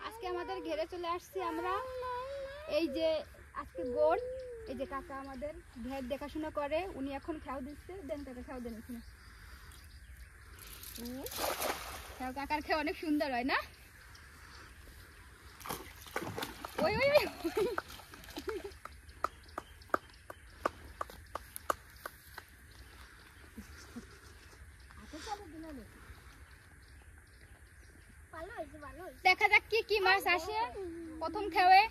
আজকে আমাদের ঘেরে চলে আসছি আমরা। এই যে আজকে গোড়, এই যে কাকা আমাদের ঘের দেখাশোনা করে, উনি এখন খাও দিচ্ছে। দেন কাকা খাও দেন এখানে। খাও, কাকার খেয়ে অনেক সুন্দর হয় না? ওই ওই ওই দেখা যাক কি কি মাছ আসে প্রথম খেয়ে।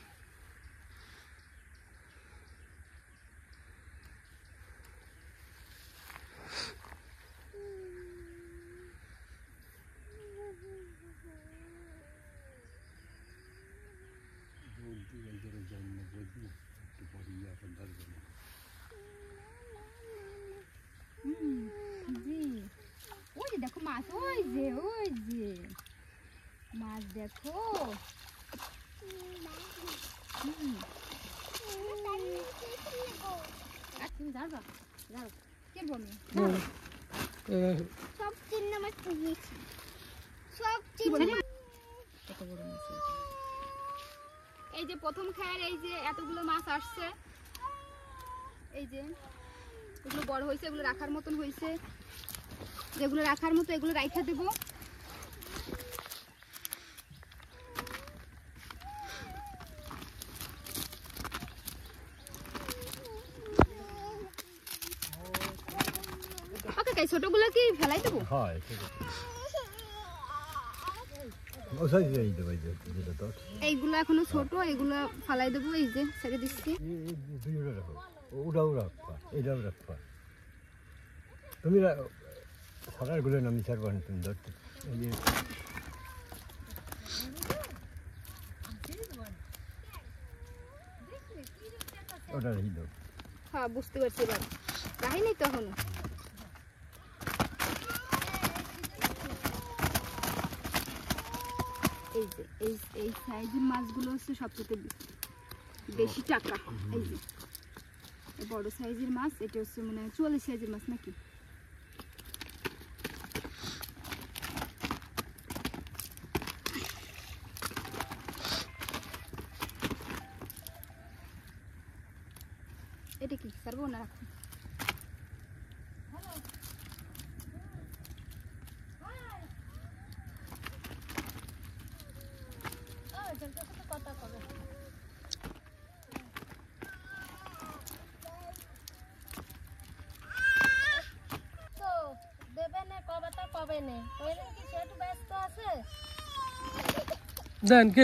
ওই যে দেখো মাছ, ওই যে মাছ দেখো। এই যে প্রথম খায়ের এই যে এতগুলো মাছ আসছে, এই যে এগুলো বড় হয়েছে, এগুলো রাখার মতন হয়েছে। যেগুলো রাখার মতো এগুলো রাইখা দেবো। ছোটগুলো কি ফেলাই দেবো? এইগুলো এখনো ছোট, এগুলো ফালাই দেবো। এই যে ছেড়ে দিচ্ছি। তুমি সকাল গুলো নামি ছাড়বা না, তুমি ধরতে ওটা রেখে দাও। হ্যাঁ বুঝতে পারছি, এবার রাখিনি তো এখনো। এই যে এই সাইজের মাছগুলো হচ্ছে সবচেয়ে বেশি টাকা। এই যে বড় সাইজের মাছ, এটা হচ্ছে মানে 44 সাইজের মাছ নাকি। এটা কি সারবো না, রাখুন। দেন কে